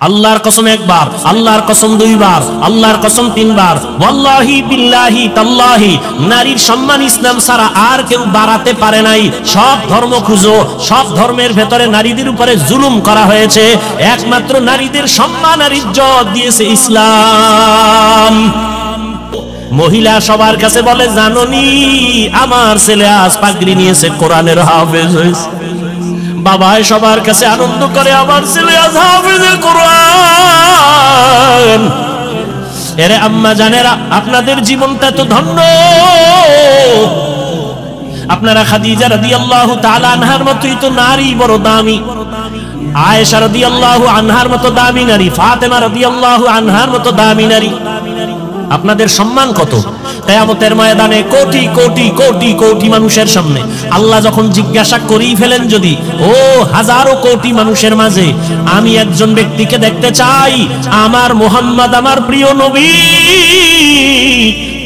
আল্লাহর কসম একবার, আল্লাহর কসম দুইবার, আল্লাহর কসম তিনবার, ওয়াল্লাহি বিল্লাহি তাল্লাহি, নারীর সম্মান ইসলাম ছাড়া আর কেউ বাড়াতে পারে নাই। সব ধর্ম খুঁজো, সব ধর্মের ভেতরে নারীদের উপরে জুলুম করা হয়েছে, একমাত্র নারীদের সম্মান আর ইজ্জত দিয়েছে ইসলাম। মহিলা সবার কাছে বলে, জানোনি আমার ছেলে আজ পাগড়ি নিয়েছে, কোরআনের হাফেজ হয়েছে। বাবাই সবার কাছে আনন্দ করে, আমার ছেলে আজ হাফেজে কোরআন। এরে আম্মা জানেরা, আপনাদের জীবনটা তো ধন্য। আপনারা খাদিজা রাদিয়াল্লাহু তাআলা আনহার মতোই তো নারী বড় দামি, আয়েশা রাদিয়াল্লাহু আনহার মতো দামি নারী, ফাতেমা রাদিয়াল্লাহু আনহার মতো দামি নারী। আপনাদের সম্মান কত? কিয়ামতের ময়দানে কোটি কোটি কোটি কোটি মানুষের সামনে আল্লাহ যখন জিজ্ঞাসা করেই ফেলেন, যদি ও হাজারো কোটি মানুষের মাঝে আমি একজন ব্যক্তিকে দেখতে চাই, আমার মুহাম্মদ, আমার প্রিয় নবী,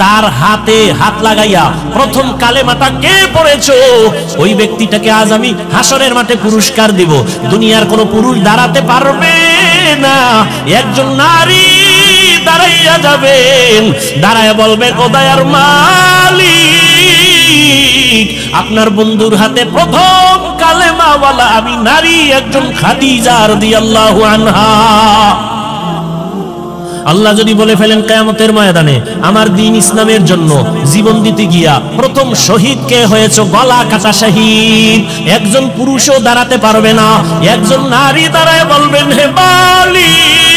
তার হাতে হাত লাগাইয়া প্রথম কালেমাটা কে পড়েছো, ওই ব্যক্তিটাকে আজ আমি হাসরের মাঠে পুরস্কার দিব। দুনিয়ার কোন পুরুষ দাঁড়াতে পারবে না, একজন নারী দাঁড়াইয়া যাবেন, দাঁড়াইয়া বলবেন, ও দয়ার মালিক, আপনার বন্ধুর হাতে প্রথম কালেমাওয়ালা আমি নারী, একজন খাদিজা রাদিয়াল্লাহু আনহা। আল্লাহ যদি বলে ফেলেন কিয়ামতের ময়দানে, আমার দ্বীন ইসলামের জন্য জীবন দিতে গিয়া প্রথম শহীদ কে হয়েছে, গলা কাটা শহীদ, একজন পুরুষও দাঁড়াতে পারবে না, একজন নারী দাঁড়ায় বলবেন, হে মালিক,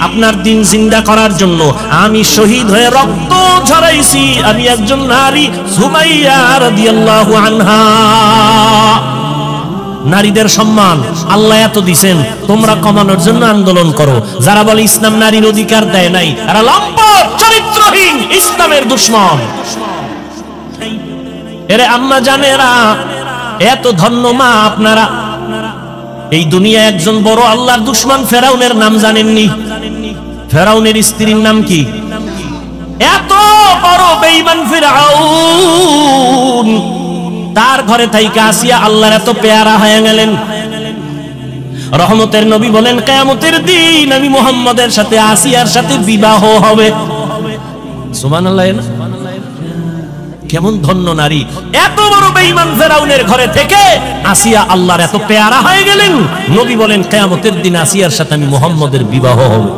আপনার দ্বীন জিন্দা করার জন্য আমি শহীদ হয়ে রক্ত ঝরাইছি, আমি একজন নারী, সুমাইয়া রাদিয়াল্লাহু আনহা। নারীদের সম্মান আল্লাহ এত দিছেন, তোমরা কমানোর জন্য আন্দোলন করো। যারা বলে ইসলাম নারীর অধিকার দেয় নাই, এরা লম্পট, চরিত্রহীন, ইসলামের দুশমন। এরে আম্মা জানেরা, এত ধন্য মা আপনারা। এই দুনিয়া একজন বড় আল্লাহর দুশমন ফেরাউনের নাম জানেননি? ফেরাউনের স্ত্রীর নাম কি? এত বড় বেঈমান ফিরআউন, তার ঘরে থাইকা আসিয়া আল্লাহর এত পেয়ারা হয়ে গেলেন। রহমতের নবী বলেন, কিয়ামতের দিন আমি মুহাম্মদের সাথে আসিয়ার সাথে বিবাহ হবে। সুবহানাল্লাহ। কেমন ধন্য নারী, এত বড় বেঈমান ফেরাউনের ঘরে থেকে আসিয়া আল্লাহর এত পেয়ারা হয়ে গেলেন। নবী বলেন, কিয়ামতের দিন আসিয়ার সাথে আমি মুহাম্মদের বিবাহ হবে।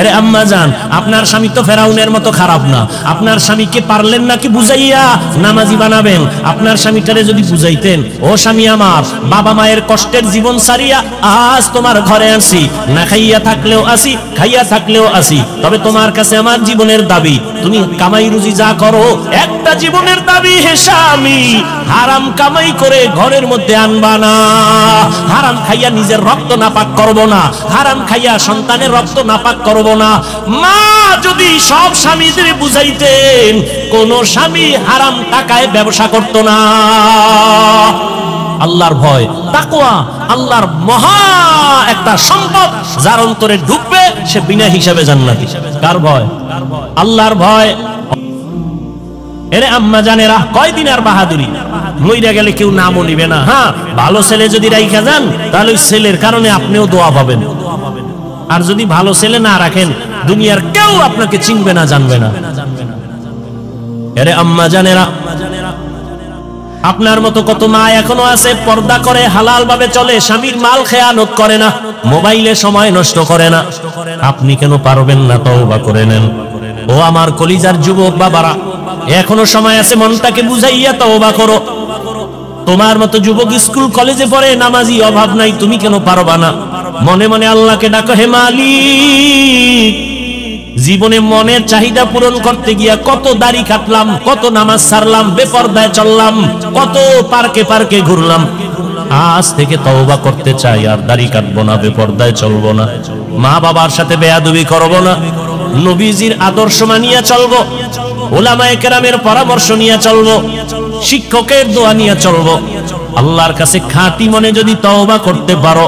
এরে আম্মা জান, আপনার স্বামী তো ফেরাউনের মতো খারাপ না। আপনার স্বামীকে পারলেন নাকি বুঝাইয়া নামাজি বানাবেন? আপনার স্বামীটারে যদি বুঝাইতেন, ও স্বামী আমার, বাবা মায়ের কষ্টের জীবন সারিয়া আজ তোমার ঘরে আসি, না খাইয়া থাকলেও আসি, খাইয়া থাকলেও আসি, তবে তোমার কাছে আমার জীবনের দাবি, তুমি কামাই রুজি যা করো, একটা জীবনের দাবি, হে স্বামী, হারাম কামাই করে ঘরের মধ্যে আনবা না, হারাম খাইয়া নিজের রক্ত নাপাক করব না, হারাম খাইয়া সন্তানের রক্ত নাপাক করব না। মা যদি সব স্বামীদের বুঝাইতেন, কোন স্বামী হারাম টাকায় ব্যবসা করত না। আল্লাহর ভয়, তাকওয়া আল্লাহর মহা একটা সম্পদ, যার অন্তরে ঢুকবে সে বিনা হিসাবে জান্নাতি। কার ভয়? আল্লাহর ভয়। এরে আম্মা জানেরা, কয়দিন আর বাহাদুরি, মইরা গেলে কেউ নামও নিবে না। হ্যাঁ, ভালো ছেলে যদি রাইখা যান, তাহলে ওই ছেলের কারণে আপনিও দোয়া পাবেন। আর যদি ভালো ছেলে না রাখেন, দুনিয়ার কেউ আপনাকে চিনবে না, জানবে না। এরে আম্মা জানেরা, আপনার মতো কত মা এখনো আছে, পর্দা করে, হালাল ভাবে চলে, স্বামীর মাল খেয়ানত করে না, মোবাইলে সময় নষ্ট করে না। আপনি কেন পারবেন না? তওবা করে নেন। ও আমার কলিজার যুবক বাবারা, এখনো সময় আছে, মনটাকে বুঝাইয়া তওবা করো। তোমার মতো যুবক স্কুল কলেজে পড়ে, নামাজি, অভাব নাই, তুমি কেন পারবা না? মনে মনে আল্লাহকে ডাকো, হে মালিক, জীবনে মনের চাহিদা পূরণ করতে গিয়া কত দাড়ি কাটলাম, কত নামাজ ছাড়লাম, বেপরদায় চললাম, কত পার্কে পার্কে ঘুরলাম। আজ থেকে তওবা করতে চাই, আর দাড়ি কাটবো না, বেপরদায় চলবো না, মা বাবার সাথে বেয়াদবি করবো না, নবীজির আদর্শ মানিয়া চলবো, উলামায়ে কেরামের পরামর্শ নিয়ে চলবো, শিক্ষকের দোয়া নিয়ে চলবো। আল্লাহর কাছে খাঁটি মনে যদি তওবা করতে পারো,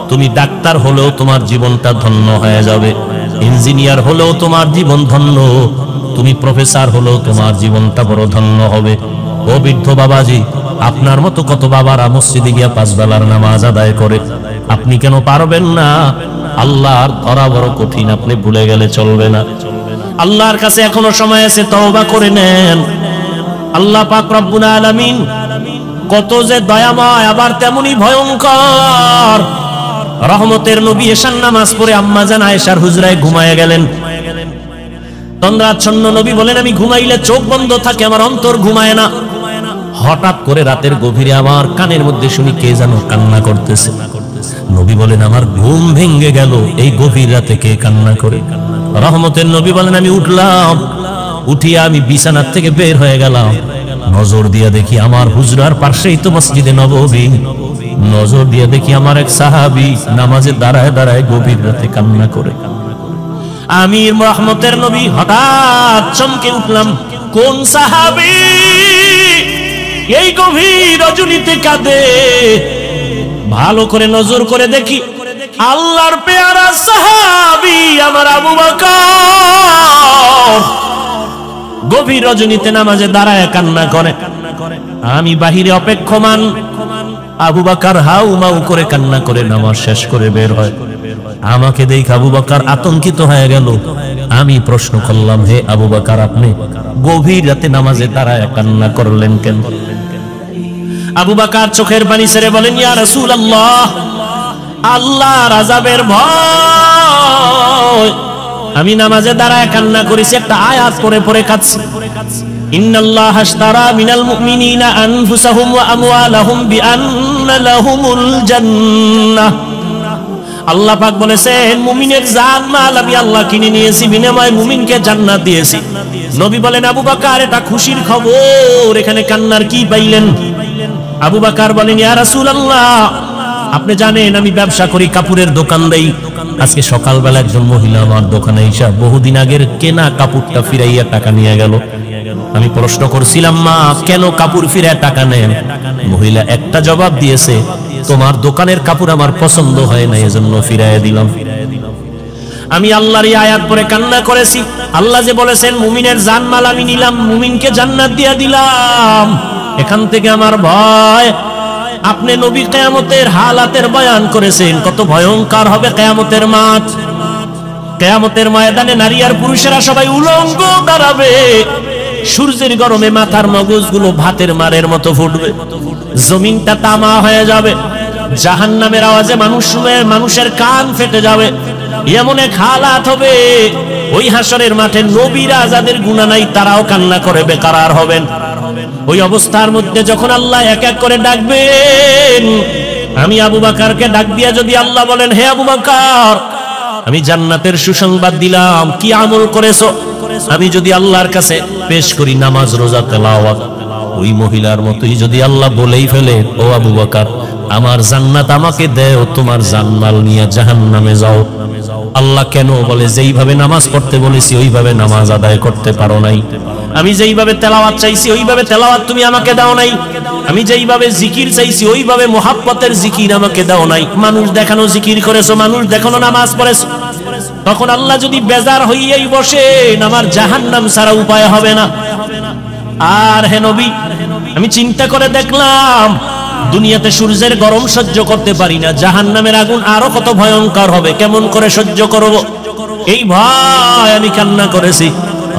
তুমি ডাক্তার হলেও তোমার জীবনটা ধন্য হয়ে যাবে, ইঞ্জিনিয়ার হলেও তোমার জীবন ধন্য, তুমি প্রফেসর হলেও তোমার জীবনটা বড় ধন্য হবে। ও বৃদ্ধ বাবাজি, আপনার মতো কত বাবারা মসজিদে গিয়া 5 বেলার নামাজ আদায় করে, আপনি কেন পারবেন না? আল্লাহর ধরা বড় কঠিন, আপনি ভুলে গেলে চলবে না। আল্লাহর কাছে এখনো সময় আছে, তওবা করে নেন। আল্লাহ পাক রব্বুল আলামিন কত যে দয়াময়, আবার তেমনি ভয়ঙ্কর। রহমতের নবী এশার নামাজ পড়ে আম্মা জান আয়েশার হুজরায় ঘুমায়ে গেলেন। তন্দ্রাচ্ছন্ন নবী বলেন, আমি ঘুমাইলে চোখ বন্ধ থাকে, আমার অন্তর ঘুমায় না। হঠাৎ করে রাতের গভীরে আমার কানের মধ্যে শুনি কে যেন কান্না করতেছে। নবী বলেন, আমার ঘুম ভেঙে গেল, এই গভীর রাতে কে কান্না করে? রহমতের নবী বলেন, আমি উঠলাম, উঠিয়া আমি বিছানার থেকে বের হয়ে গেলাম। নজর দিয়া দেখি আমার হুজরার পাশেই তো মসজিদে নববী। নজর দিয়া দেখি আমার এক সাহাবী নামাজে দাঁড়ায় দাঁড়ায় গভীর রাতে কান্না করে। আমি রহমতের নবী হঠাৎ চমকে উঠলাম, কোন সাহাবী এই গভীর রজনীতে কাঁদে? ভালো করে নজর করে দেখি, আল্লাহর পেয়ারা সাহাবী আমার আবু বকর গভীর রজনীতে নামাজে দাঁড়ায় কান্না করে। আমি বাহিরে অপেক্ষমান, আবু বকর হাউ মাউ করে কান্না করে নামাজ শেষ করে বের হয়। আমাকে দেখে আবু বকর আতঙ্কিত হয়ে গেল। আমি প্রশ্ন করলাম, হে আবু বকর, আপনি গভীর রাতে নামাজে দাঁড়ায় কান্না করলেন কেন? আবু বকর চোখের পানি ছেড়ে বলেন, ইয়া রাসূলুল্লাহ, আল্লাহর আযাবের ভয় আমি নামাজে দাঁড়ায় কান্না করেছি, একটা আয়াত পড়ে পড়ে কাঁদছি। ইন্নাল্লাহা আশতারা মিনাল মুমিনিনা আনফুসাহুম ওয়া আমওয়ালাহুম বিআন্না লাহুমুল জান্নাহ। আল্লাহ পাক বলেছেন, মুমিনের জান মাল আমি আল্লাহ কিনে নিয়েছি, বিনিময়ে মুমিনকে জান্নাত দিয়েছি। নবী বলেন, আবু বকর এটা খুশির খবর, এখানে কান্নার কি পাইলেন? আবু বকর বলেন, ইয়া রাসূলুল্লাহ, আপনি জানেন আমি ব্যবসা করি, কাপড়ের দোকান দেই। আজকে সকালবেলা একজন মহিলা আমার দোকানে এসে বহুদিন আগের কেনা কাপড়টা ফিরাইয়া টাকা নিয়ে গেল। আমি প্রশ্ন করছিলাম, মা কেন কাপড় ফিরায় টাকা নেন? মহিলা একটা জবাব দিয়েছে, তোমার দোকানের কাপড় আমার পছন্দ হয় না, এজন্য ফিরাইয়া দিলাম। আমি আল্লাহর এই আয়াত পড়ে কান্না করেছি। আল্লাহ যে বলেছেন মুমিনের জানমাল আমি নিলাম, মুমিনকে জান্নাত দিয়ে দিলাম। এখান থেকে আমার ভয়। আপনি নবী কিয়ামতের হালাতের বয়ান করেছেন, কত ভয়ঙ্কর হবে কিয়ামতের মাঠ। কিয়ামতের ময়দানে নারী আর পুরুষেরা সবাই উলঙ্গ দাঁড়াবে। সূর্যের গরমে মাথার মগজগুলো ভাতের মারের মতো ফুটবে, জমিনটা তামা হয়ে যাবে। জাহান্নামের আওয়াজে মানুষের কান ফেটে যাবে। এমন এক হালাত হবে, ওই হাসরের মাঠে নবীরা যাদের গুনাহ নাই তারাও কান্না করে বেকারার হবেন। ওই অবস্থার মধ্যে যখন আল্লাহ এক এক করে ডাকবেন, আমি আবু বকরকে ডাক দিয়া যদি আল্লাহ বলেন, হে আবু বকর, আমি জান্নাতের সুসংবাদ দিলাম, কি আমল করেছো? আমি যদি আল্লাহর কাছে পেশ করি নামাজ, রোজা, তেলাওয়াত, ওই মহিলার মতোই যদি আল্লাহ বলেই ফেলে, ও আবু বকর, আমার জান্নাত আমাকে দেও, তোমার জানমাল নিয়ে জাহান্নামে যাও। আল্লাহ কেন বলে, যেইভাবে নামাজ পড়তে বলেছি ওইভাবে নামাজ আদায় করতে পারো নাই। আমি যেইভাবে তেলাওয়াত চাইছি ওইভাবে তেলাওয়াত তুমি আমাকে দাও নাই। আমি যেইভাবে জিকির চাইছি ওইভাবে মুহাব্বতের জিকির আমাকে দাও নাই। মানুষ দেখানো জিকির করেছো, মানুষ দেখানো নামাজ পড়েছো। তখন আল্লাহ যদি বেজার হইয়াই বসেন, আমার জাহান্নাম ছাড়া উপায় হবে না। আর হে নবী, আমি চিন্তা করে দেখলাম দুনিয়াতে সূর্যের গরম সহ্য করতে পারি না, জাহান্নামের আগুন আরো কত ভয়ঙ্কর হবে, কেমন করে সহ্য করব? এই ভয় আমি কান্না করেছি।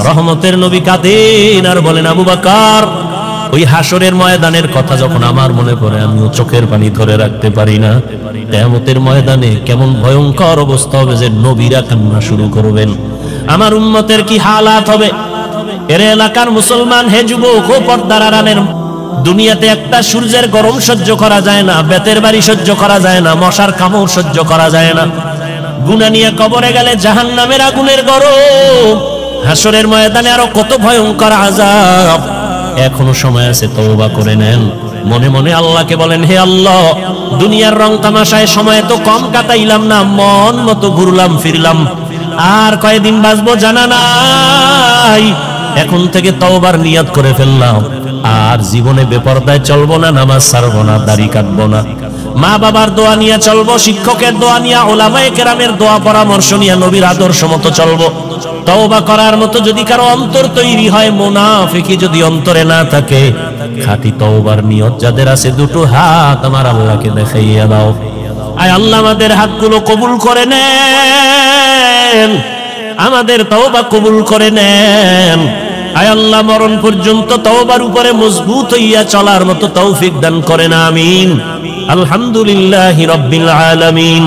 রহমতের নবী কাঁদেন আর বলেন, আবু বকর, ওই হাসরের ময়দানের কথা যখন আমার মনে পড়ে আমিও চোখের পানি ধরে রাখতে পারি না। কিয়ামতের ময়দানে কেমন ভয়ঙ্কর অবস্থা হবে যে নবীরা কান্না শুরু করবেন। আমার উম্মতের কি হালাত হবে? এর এলাকার মুসলমান, হে যুবক ও পর্দার আড়ালের, দুনিয়াতে একটা সূর্যের গরম সহ্য করা যায় না, বেতের বাড়ি সহ্য করা যায় না, মশার কামড় সহ্য করা যায় না। গুনাহ নিয়ে কবরে গেলে জাহান্নামের আগুনের গরম, হাসরের ময়দানে আরো কত ভয়ঙ্কর আযাব। এখনো সময় আছে, তওবা করে নেন। মনে মনে আল্লাহকে বলেন, হে আল্লাহ, দুনিয়ার রং তামাশায় সময় তো কম কাটাইলাম না, মন মতো ঘুরলাম ফিরলাম, আর কয়দিন বাঁচবো জানা নাই। এখন থেকে তওবার নিয়ত করে ফেললাম, আর জীবনে বেপরদায় চলবো না, নামাজ ছাড়বো না, দাড়ি কাটবো না, মা বাবার দোয়া নিয়ে চলবো, শিক্ষকের দোয়া নিয়ে, উলামায়ে কেরামের দোয়া পরামর্শ নিয়ে নবীর আদর্শ মতো চলবো। তওবা করার মতো যদি কারো অন্তর তৈরি হয়, মুনাফিকি যদি অন্তরে না থাকে, খাঁটি তওবার নিয়ত যাদের আছে, দুটো হাত আমার আল্লাহকে দেখাইয়া দাও। আয় আল্লাহ আমাদের হাতগুলো কবুল করে নেন, আমাদের তওবা কবুল করে নেন। আয় আল্লাহ মরণ পর্যন্ত তওবার উপরে মজবুত হইয়া চলার মতো তৌফিক দান করেন, আমিন। আলহামদুলিল্লাহি রাব্বিল আলামিন।